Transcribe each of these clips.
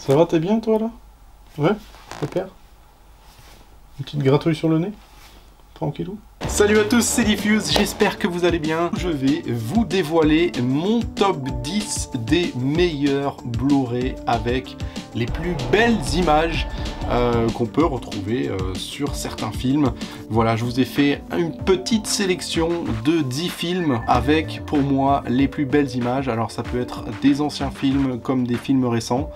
Ça va, t'es bien toi là? Ouais, super. Une petite gratouille sur le nez? Tranquillou. Salut à tous, c'est Diffuse, j'espère que vous allez bien. Je vais vous dévoiler mon top 10 des meilleurs Blu-ray avec les plus belles images qu'on peut retrouver sur certains films. Voilà, je vous ai fait une petite sélection de 10 films avec, pour moi, les plus belles images. Alors ça peut être des anciens films comme des films récents.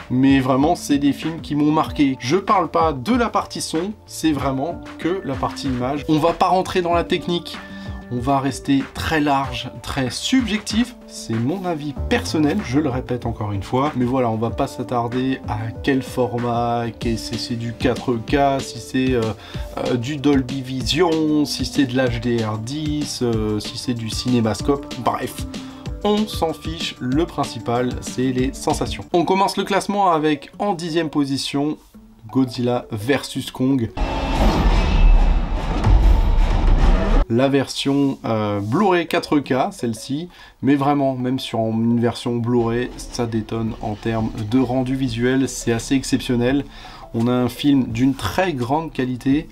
Mais vraiment, c'est des films qui m'ont marqué. Je parle pas de la partie son, c'est vraiment que la partie image. On va pas rentrer dans la technique, on va rester très large, très subjectif. C'est mon avis personnel, je le répète encore une fois. Mais voilà, on va pas s'attarder à quel format, si c'est du 4K, si c'est du Dolby Vision, si c'est de l'HDR10, si c'est du cinémascope, bref. On s'en fiche, le principal, c'est les sensations. On commence le classement avec, en 10e position, Godzilla vs Kong. La version Blu-ray 4K, celle-ci, mais vraiment, même sur une version Blu-ray, ça détonne en termes de rendu visuel, c'est assez exceptionnel. On a un film d'une très grande qualité.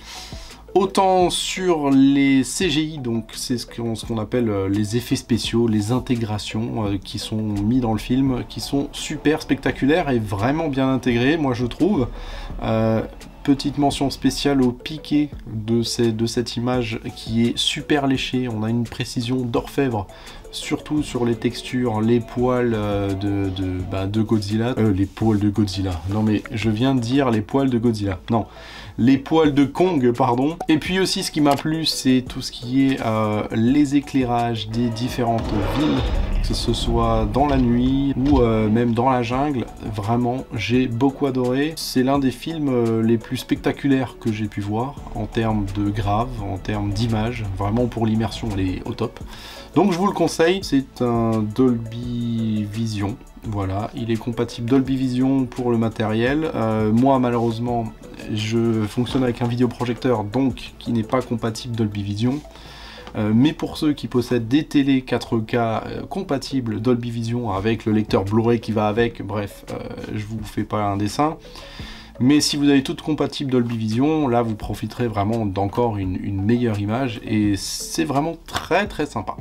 Autant sur les CGI, donc c'est ce qu'on appelle les effets spéciaux, les intégrations qui sont mis dans le film, qui sont super spectaculaires et vraiment bien intégrés, moi je trouve. Petite mention spéciale au piqué de cette image qui est super léchée, on a une précision d'orfèvre, surtout sur les textures, les poils de Godzilla, les poils de Godzilla, non mais je viens de dire les poils de Godzilla, non. Les poils de Kong, pardon. Et puis aussi, ce qui m'a plu, c'est tout ce qui est les éclairages des différentes villes, que ce soit dans la nuit ou même dans la jungle. Vraiment, j'ai beaucoup adoré. C'est l'un des films les plus spectaculaires que j'ai pu voir en termes de grave, en termes d'image. Vraiment, pour l'immersion, elle est au top. Donc je vous le conseille, c'est un Dolby Vision. Voilà, il est compatible Dolby Vision pour le matériel. Moi, malheureusement, je fonctionne avec un vidéoprojecteur, donc qui n'est pas compatible Dolby Vision. Mais pour ceux qui possèdent des télé 4K compatibles Dolby Vision avec le lecteur Blu-ray qui va avec, bref, je vous fais pas un dessin. Mais si vous avez toutes compatibles Dolby Vision, là vous profiterez vraiment d'encore une meilleure image et c'est vraiment très très sympa.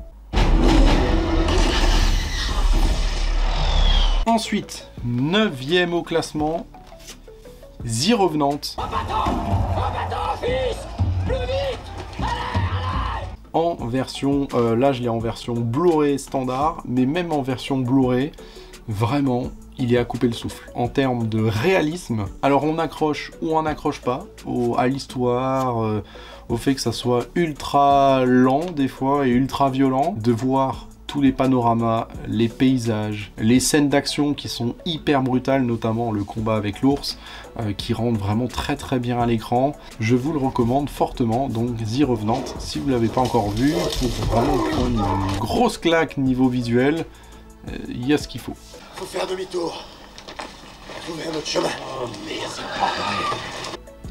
Ensuite, 9e au classement, The Revenant. En version, là je l'ai en version Blu-ray standard, mais même en version Blu-ray, vraiment, il est à couper le souffle. En termes de réalisme, alors on accroche ou on n'accroche pas à l'histoire, au fait que ça soit ultra lent des fois et ultra violent, de voir tous les panoramas, les paysages, les scènes d'action qui sont hyper brutales, notamment le combat avec l'ours, qui rendent vraiment très très bien à l'écran. Je vous le recommande fortement, donc The Revenant, si vous ne l'avez pas encore vu, pour vraiment prendre une grosse claque niveau visuel, il y a ce qu'il faut. Faut faire demi-tour. Trouver un autre chemin. Oh merde.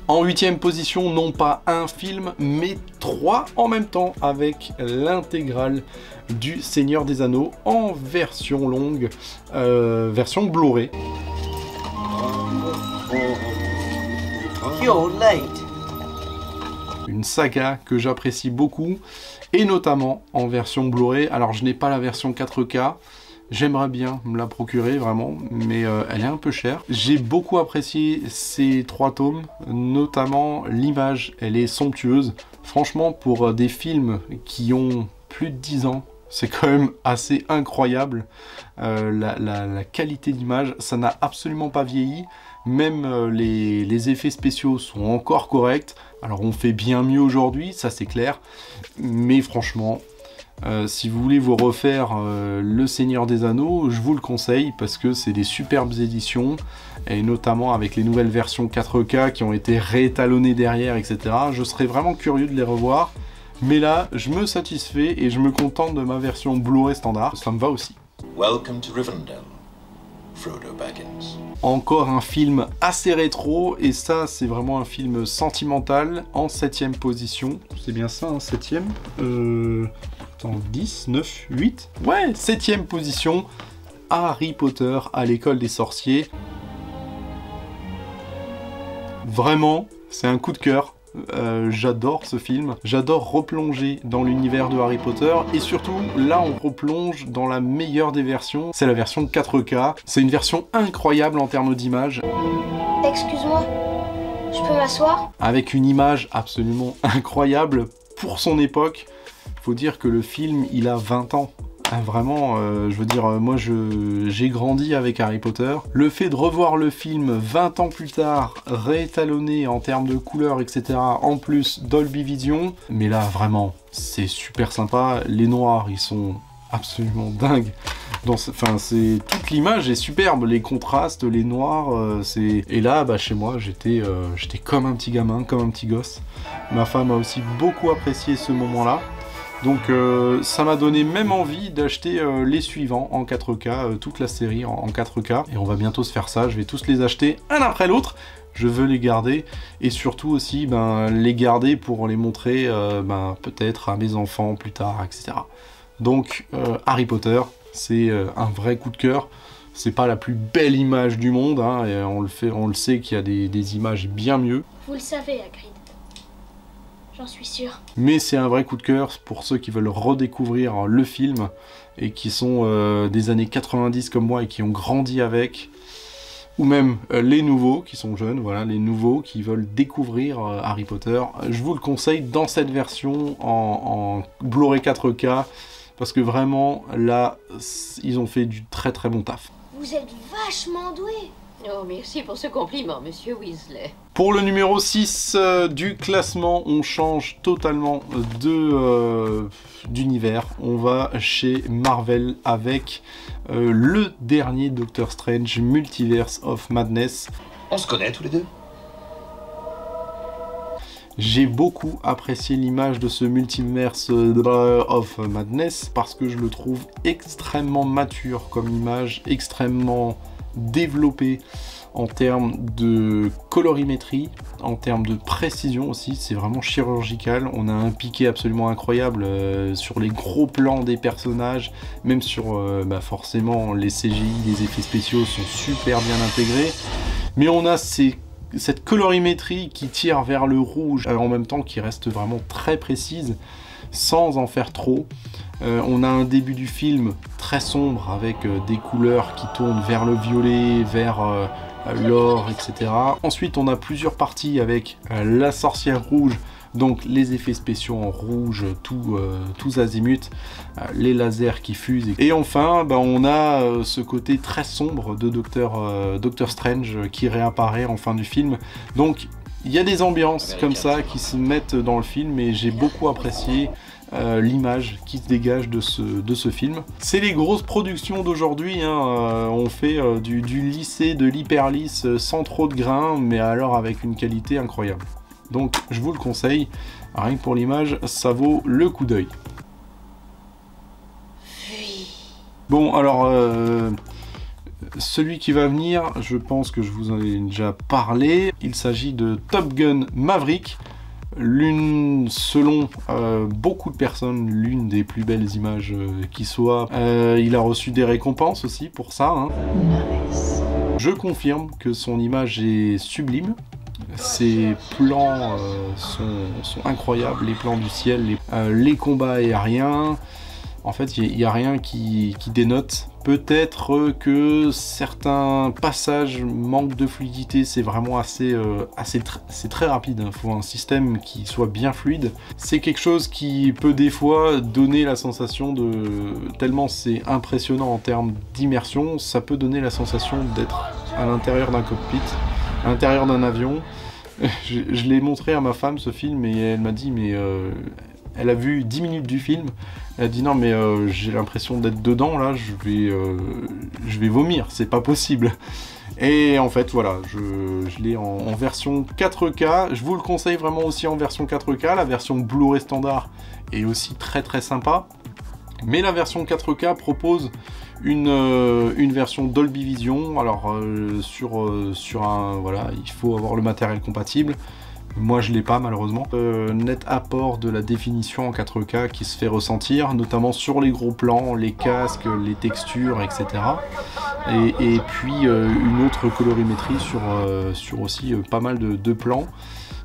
En 8e position, non pas un film, mais 3 en même temps, avec l'intégrale du Seigneur des Anneaux en version longue, version Blu-ray. You're late. Une saga que j'apprécie beaucoup, et notamment en version Blu-ray. Alors je n'ai pas la version 4K, j'aimerais bien me la procurer vraiment, mais elle est un peu chère. J'ai beaucoup apprécié ces 3 tomes, notamment l'image, elle est somptueuse. Franchement, pour des films qui ont plus de 10 ans, c'est quand même assez incroyable. La qualité d'image, ça n'a absolument pas vieilli. Même les effets spéciaux sont encore corrects. Alors on fait bien mieux aujourd'hui, ça c'est clair. Mais franchement, si vous voulez vous refaire Le Seigneur des Anneaux, je vous le conseille parce que c'est des superbes éditions et notamment avec les nouvelles versions 4K qui ont été réétalonnées derrière, etc. Je serais vraiment curieux de les revoir, mais là, je me satisfais et je me contente de ma version Blu-ray standard, ça me va aussi. Welcome to Rivendell, Frodo Baggins. Encore un film assez rétro, et ça c'est vraiment un film sentimental, en 7e position. C'est bien ça, hein, 7e Attends, 10, 9, 8 Ouais, 7e position, Harry Potter à l'école des sorciers. Vraiment, c'est un coup de cœur. J'adore ce film, j'adore replonger dans l'univers de Harry Potter et surtout là on replonge dans la meilleure des versions, c'est la version 4K, c'est une version incroyable en termes d'image. Excuse-moi, je peux m'asseoir? Avec une image absolument incroyable pour son époque. Faut dire que le film il a 20 ans. Vraiment, je veux dire, moi j'ai grandi avec Harry Potter. Le fait de revoir le film 20 ans plus tard, réétalonné en termes de couleurs, etc. En plus Dolby Vision, mais là vraiment, c'est super sympa. Les noirs, ils sont absolument dingues. Enfin, toute l'image est superbe, les contrastes, les noirs, et là, bah, chez moi, j'étais comme un petit gamin, comme un petit gosse. Ma femme a aussi beaucoup apprécié ce moment-là. Donc ça m'a donné même envie d'acheter les suivants en 4K, toute la série en 4K. Et on va bientôt se faire ça, je vais tous les acheter un après l'autre. Je veux les garder et surtout aussi les garder pour les montrer peut-être à mes enfants plus tard, etc. Donc Harry Potter, c'est un vrai coup de cœur. C'est pas la plus belle image du monde, hein, et on le sait qu'il y a des images bien mieux. Vous le savez, Hagrid. J'en suis sûre. Mais c'est un vrai coup de cœur pour ceux qui veulent redécouvrir le film et qui sont des années 90 comme moi et qui ont grandi avec, ou même les nouveaux qui sont jeunes, voilà, les nouveaux qui veulent découvrir Harry Potter. Je vous le conseille dans cette version en Blu-ray 4K parce que vraiment là, ils ont fait du très très bon taf. Vous êtes vachement doué. Oh, merci pour ce compliment, monsieur Weasley. Pour le numéro 6 du classement, on change totalement d'univers. On va chez Marvel avec le dernier Doctor Strange, Multiverse of Madness. On se connaît tous les deux? J'ai beaucoup apprécié l'image de ce Multiverse of Madness parce que je le trouve extrêmement mature comme image, extrêmement développé en termes de colorimétrie, en termes de précision aussi, c'est vraiment chirurgical. On a un piqué absolument incroyable sur les gros plans des personnages, même sur forcément les CGI, les effets spéciaux sont super bien intégrés, mais on a cette colorimétrie qui tire vers le rouge, en même temps qui reste vraiment très précise, sans en faire trop. On a un début du film très sombre avec des couleurs qui tournent vers le violet, vers l'or, etc. Ensuite on a plusieurs parties avec la sorcière rouge, donc les effets spéciaux en rouge, tous azimuts, les lasers qui fusent. Et enfin on a ce côté très sombre de Doctor Strange qui réapparaît en fin du film. Donc il y a des ambiances comme ça qui se mettent dans le film et j'ai beaucoup apprécié l'image qui se dégage de ce film. C'est les grosses productions d'aujourd'hui, hein. On fait du lissé, de l'hyper lisse sans trop de grains, mais alors avec une qualité incroyable. Donc je vous le conseille, rien que pour l'image, ça vaut le coup d'œil. Bon alors, celui qui va venir, je pense que je vous en ai déjà parlé, il s'agit de Top Gun Maverick. Selon beaucoup de personnes, l'une des plus belles images qui soit. Il a reçu des récompenses aussi pour ça, hein. Je confirme que son image est sublime. Ses plans sont incroyables, les plans du ciel, les combats aériens. En fait, il n'y a rien qui dénote. Peut-être que certains passages manquent de fluidité, c'est vraiment c'est très rapide. Il faut un système qui soit bien fluide. C'est quelque chose qui peut des fois donner la sensation tellement c'est impressionnant en termes d'immersion, ça peut donner la sensation d'être à l'intérieur d'un cockpit, à l'intérieur d'un avion. Je l'ai montré à ma femme ce film et elle m'a dit mais... Elle a vu 10 minutes du film, elle a dit non mais j'ai l'impression d'être dedans là, je vais vomir, c'est pas possible. Et en fait voilà, je l'ai en version 4K, je vous le conseille vraiment aussi en version 4K, la version Blu-ray standard est aussi très très sympa. Mais la version 4K propose une version Dolby Vision, alors voilà, il faut avoir le matériel compatible. Moi je l'ai pas malheureusement. Net apport de la définition en 4K qui se fait ressentir, notamment sur les gros plans, les casques, les textures, etc. Et puis une autre colorimétrie sur aussi pas mal de plans.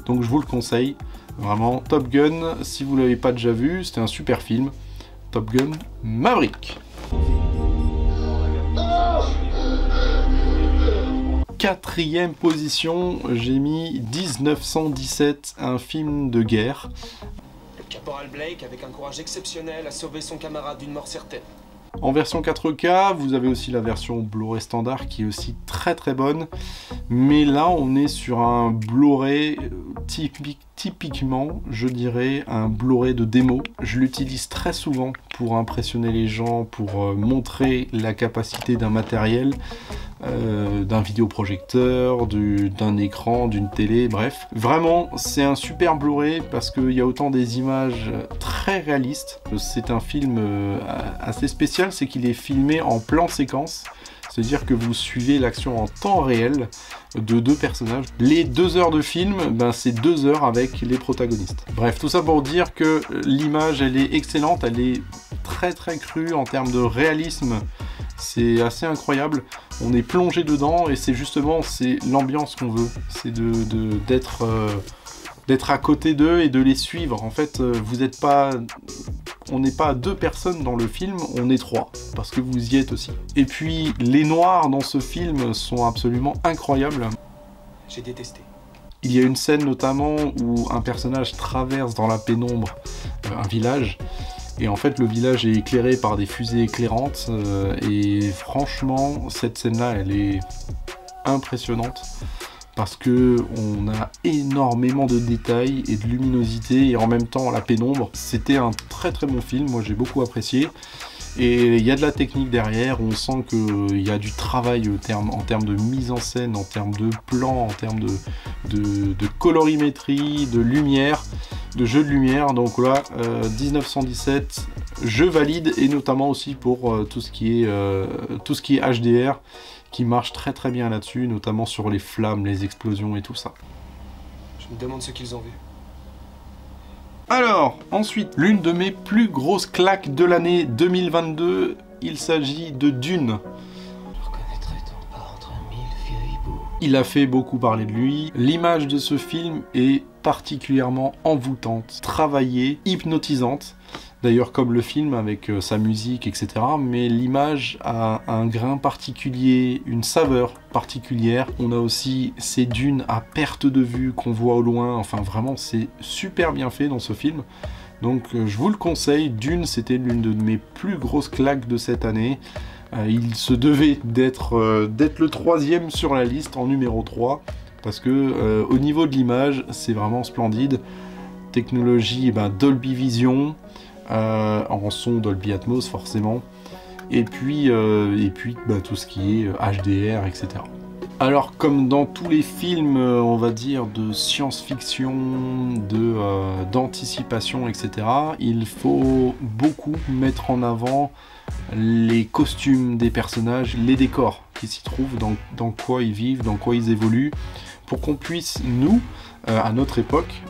Donc je vous le conseille, vraiment Top Gun, si vous l'avez pas déjà vu, c'était un super film. Top Gun Maverick. Quatrième position, j'ai mis 1917, un film de guerre. Le caporal Blake, avec un courage exceptionnel, a sauvé son camarade d'une mort certaine. En version 4K, vous avez aussi la version Blu-ray standard qui est aussi très très bonne. Mais là, on est sur un Blu-ray typiquement, je dirais, un Blu-ray de démo. Je l'utilise très souvent pour impressionner les gens, pour montrer la capacité d'un matériel, d'un vidéoprojecteur, d'un écran, d'une télé, bref. Vraiment, c'est un super Blu-ray parce qu'il y a autant des images très réalistes. C'est un film assez spécial, c'est qu'il est filmé en plan séquence. C'est-à-dire que vous suivez l'action en temps réel de deux personnages. Les 2 heures de film, c'est 2 heures avec les protagonistes. Bref, tout ça pour dire que l'image, elle est excellente, elle est très très crue en termes de réalisme. C'est assez incroyable. On est plongé dedans et c'est justement l'ambiance qu'on veut. C'est d'être à côté d'eux et de les suivre. En fait, on n'est pas 2 personnes dans le film, on est 3, parce que vous y êtes aussi. Et puis, les noirs dans ce film sont absolument incroyables. J'ai détesté. Il y a une scène notamment où un personnage traverse dans la pénombre un village, et en fait le village est éclairé par des fusées éclairantes, et franchement, cette scène-là, elle est impressionnante. Parce que on a énormément de détails et de luminosité et en même temps la pénombre. C'était un très très bon film, moi j'ai beaucoup apprécié. Et il y a de la technique derrière, on sent qu'il y a du travail en termes de mise en scène, en termes de plan, en termes de colorimétrie, de lumière, de jeu de lumière. Donc là, 1917, je valide, et notamment aussi pour tout ce qui est HDR, qui marche très très bien là-dessus, notamment sur les flammes, les explosions et tout ça. Je me demande ce qu'ils ont vu. Alors, ensuite, l'une de mes plus grosses claques de l'année 2022, il s'agit de Dune. Je reconnaîtrais-on pas entre 1000 vieux hiboux? Il a fait beaucoup parler de lui. L'image de ce film est particulièrement envoûtante, travaillée, hypnotisante. D'ailleurs, comme le film avec sa musique, etc. Mais l'image a un grain particulier, une saveur particulière. On a aussi ces dunes à perte de vue qu'on voit au loin. Enfin, vraiment, c'est super bien fait dans ce film. Donc, je vous le conseille. Dune, c'était l'une de mes plus grosses claques de cette année. Il se devait d'être le 3e sur la liste, en numéro 3. Parce que, au niveau de l'image, c'est vraiment splendide. Technologie, Dolby Vision. En son Dolby Atmos forcément, et puis tout ce qui est HDR, etc. Alors, comme dans tous les films, on va dire, de science-fiction, d'anticipation, etc., il faut beaucoup mettre en avant les costumes des personnages, les décors qui s'y trouvent, dans quoi ils vivent, dans quoi ils évoluent, pour qu'on puisse, nous, à notre époque,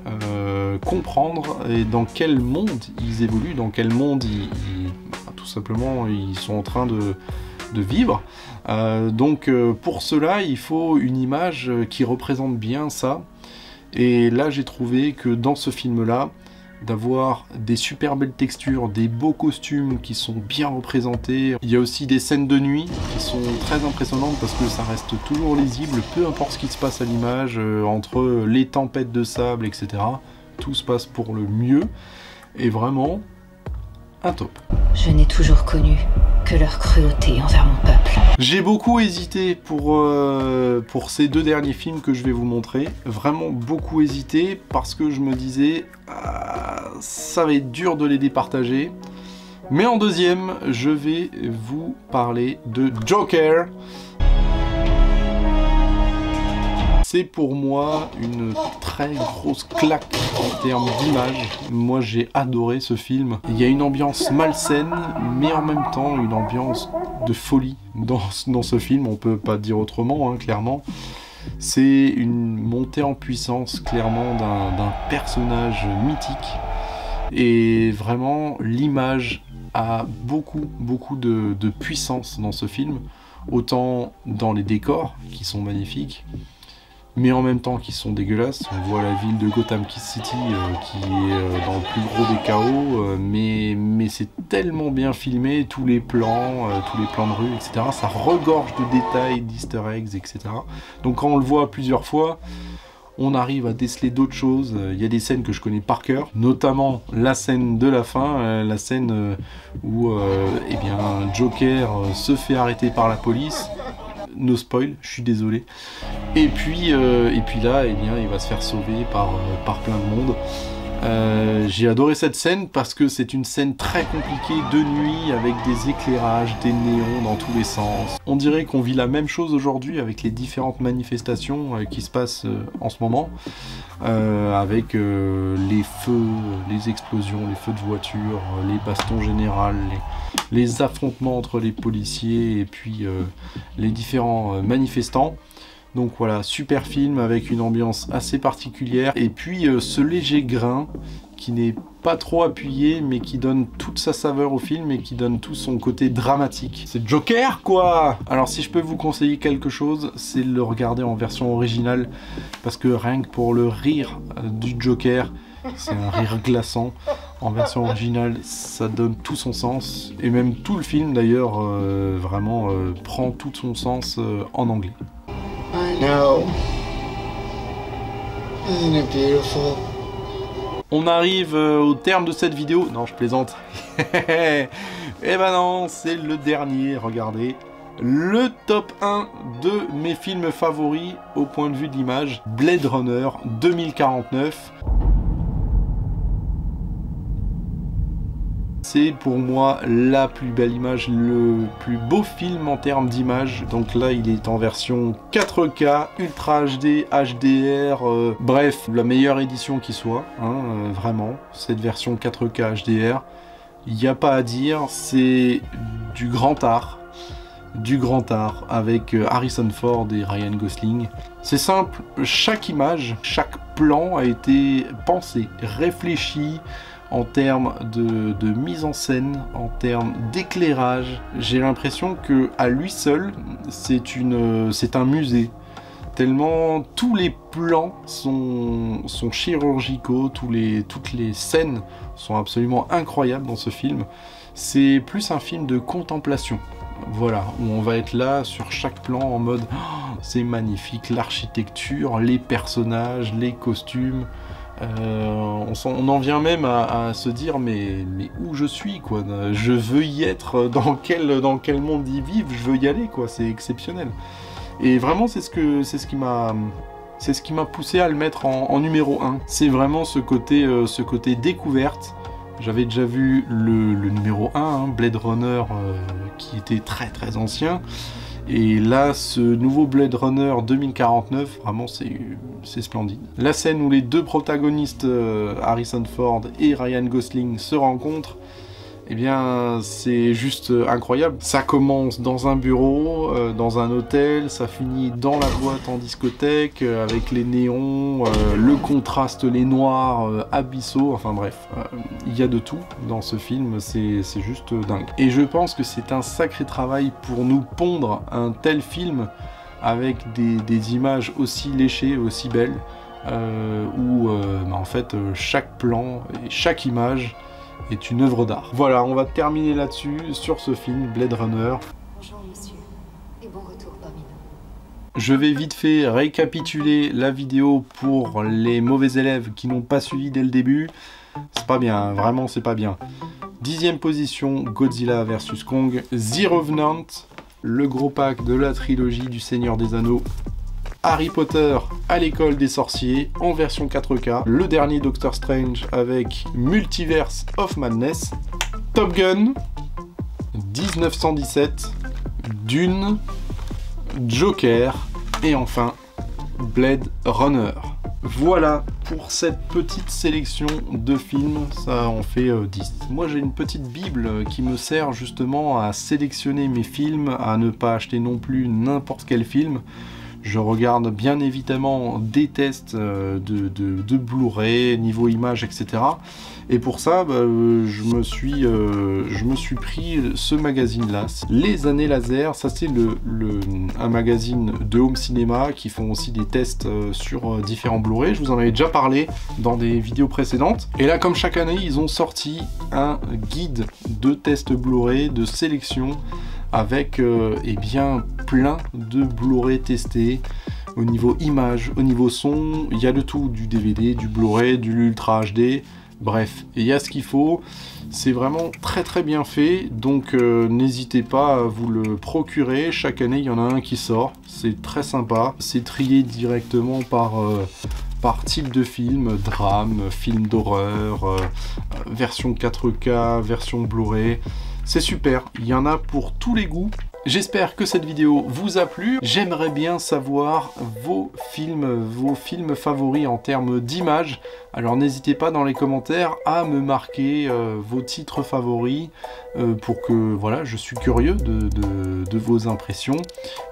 comprendre dans quel monde ils évoluent, dans quel monde tout simplement ils sont en train de vivre. Donc pour cela, il faut une image qui représente bien ça. Et là, j'ai trouvé que dans ce film-là, d'avoir des super belles textures, des beaux costumes qui sont bien représentés. Il y a aussi des scènes de nuit qui sont très impressionnantes parce que ça reste toujours lisible, peu importe ce qui se passe à l'image, entre les tempêtes de sable, etc. Tout se passe pour le mieux, et vraiment, un top. Je n'ai toujours connu que leur cruauté envers mon peuple. J'ai beaucoup hésité pour ces 2 derniers films que je vais vous montrer. Vraiment beaucoup hésité parce que je me disais ça va être dur de les départager. Mais en deuxième, je vais vous parler de Joker. C'est pour moi une très grosse claque en termes d'image. Moi, j'ai adoré ce film. Il y a une ambiance malsaine, mais en même temps une ambiance de folie dans ce film. On peut pas dire autrement, hein, clairement. C'est une montée en puissance clairement d'un personnage mythique. Et vraiment, l'image a beaucoup de puissance dans ce film. Autant dans les décors, qui sont magnifiques, mais en même temps qui sont dégueulasses. On voit la ville de Gotham City qui est dans le plus gros des chaos, mais c'est tellement bien filmé, tous les plans de rue, etc. Ça regorge de détails, d'easter eggs, etc. Donc quand on le voit plusieurs fois, on arrive à déceler d'autres choses. Il y a des scènes que je connais par cœur, notamment la scène de la fin, la scène où eh bien, Joker se fait arrêter par la police. No spoil, je suis désolé. Et puis là, eh bien, il va se faire sauver par plein de monde. J'ai adoré cette scène parce que c'est une scène très compliquée de nuit avec des éclairages, des néons dans tous les sens. On dirait qu'on vit la même chose aujourd'hui avec les différentes manifestations qui se passent en ce moment, avec les feux, les explosions, les feux de voiture, les bastons générales, les affrontements entre les policiers et puis les différents manifestants. Donc voilà, super film avec une ambiance assez particulière. Et puis ce léger grain qui n'est pas trop appuyé, mais qui donne toute sa saveur au film et qui donne tout son côté dramatique. C'est Joker, quoi! Alors si je peux vous conseiller quelque chose, c'est de le regarder en version originale, parce que rien que pour le rire du Joker, c'est un rire glaçant. En version originale, ça donne tout son sens. Et même tout le film, d'ailleurs, vraiment prend tout son sens en anglais. I know. Isn't it beautiful? On arrive au terme de cette vidéo. Non, je plaisante. Eh ben non, c'est le dernier, regardez. Le top 1 de mes films favoris au point de vue de l'image. Blade Runner 2049. C'est pour moi la plus belle image, le plus beau film en termes d'image. Donc là, il est en version 4K, Ultra HD, HDR, bref, la meilleure édition qui soit, hein, vraiment. Cette version 4K HDR, il n'y a pas à dire, c'est du grand art avec Harrison Ford et Ryan Gosling. C'est simple, chaque image, chaque plan a été pensé, réfléchi, en termes de mise en scène, en termes d'éclairage. J'ai l'impression que à lui seul, c'est un musée. Tellement tous les plans sont chirurgicaux, toutes les scènes sont absolument incroyables dans ce film. C'est plus un film de contemplation. Voilà, où on va être là sur chaque plan en mode oh, c'est magnifique, l'architecture, les personnages, les costumes. On en vient même à se dire mais où je suis, quoi. Je veux y être, dans quel monde y vivre, je veux y aller, quoi. C'est exceptionnel. Et vraiment c'est ce qui m'a poussé à le mettre en numéro 1. C'est vraiment ce côté découverte. J'avais déjà vu le numéro 1, hein, Blade Runner, qui était très ancien. Et là, ce nouveau Blade Runner 2049, vraiment, c'est splendide. La scène où les deux protagonistes, Harrison Ford et Ryan Gosling, se rencontrent, eh bien, c'est juste incroyable. Ça commence dans un bureau, dans un hôtel, ça finit dans la boîte en discothèque, avec les néons, le contraste, les noirs, abyssaux, enfin bref, il y a de tout dans ce film, c'est juste dingue. Et je pense que c'est un sacré travail pour nous pondre un tel film avec des images aussi léchées, aussi belles, où en fait chaque plan et chaque image est une œuvre d'art. Voilà, on va terminer là-dessus, sur ce film, Blade Runner. Bonjour monsieur, et bon retour parmi nous. Je vais vite fait récapituler la vidéo pour les mauvais élèves qui n'ont pas suivi dès le début. C'est pas bien, vraiment c'est pas bien. 10e position, Godzilla vs Kong. The Revenant, le gros pack de la trilogie du Seigneur des Anneaux. Harry Potter à l'école des sorciers en version 4K, le dernier Doctor Strange avec Multiverse of Madness, Top Gun, 1917, Dune, Joker et enfin Blade Runner. Voilà pour cette petite sélection de films, ça en fait 10. Moi j'ai une petite bible qui me sert justement à sélectionner mes films, à ne pas acheter non plus n'importe quel film. Je regarde bien évidemment des tests de Blu-ray, niveau image, etc. Et pour ça, je me suis pris ce magazine-là. Les Années Laser, ça c'est un magazine de home cinéma qui font aussi des tests sur différents Blu-ray. Je vous en avais déjà parlé dans des vidéos précédentes. Et là, comme chaque année, ils ont sorti un guide de tests Blu-ray, de sélection, avec eh bien, plein de Blu-ray testés. Au niveau image, au niveau son, il y a de tout, du DVD, du Blu-ray, du Ultra HD, bref, il y a ce qu'il faut. C'est vraiment très très bien fait, donc n'hésitez pas à vous le procurer. Chaque année, il y en a un qui sort, c'est très sympa. C'est trié directement par type de film, drame, film d'horreur, version 4K, version Blu-ray. C'est super, il y en a pour tous les goûts. J'espère que cette vidéo vous a plu. J'aimerais bien savoir vos films favoris en termes d'image. Alors n'hésitez pas dans les commentaires à me marquer vos titres favoris pour que, voilà, je suis curieux de vos impressions.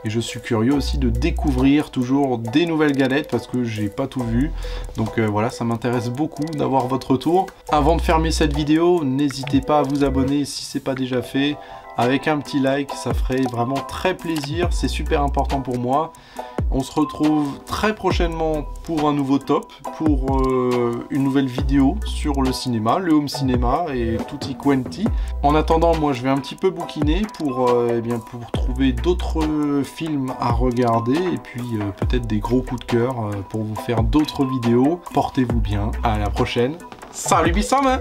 Et je suis curieux aussi de découvrir toujours des nouvelles galettes parce que j'ai pas tout vu. Donc voilà, ça m'intéresse beaucoup d'avoir votre retour. Avant de fermer cette vidéo, n'hésitez pas à vous abonner si c'est pas déjà fait. Avec un petit like, ça ferait vraiment très plaisir, c'est super important pour moi. On se retrouve très prochainement pour un nouveau top, pour une nouvelle vidéo sur le cinéma, le home cinéma et tutti quanti. En attendant, moi je vais un petit peu bouquiner pour trouver d'autres films à regarder et puis peut-être des gros coups de cœur pour vous faire d'autres vidéos. Portez-vous bien, à la prochaine. Salut Bissam!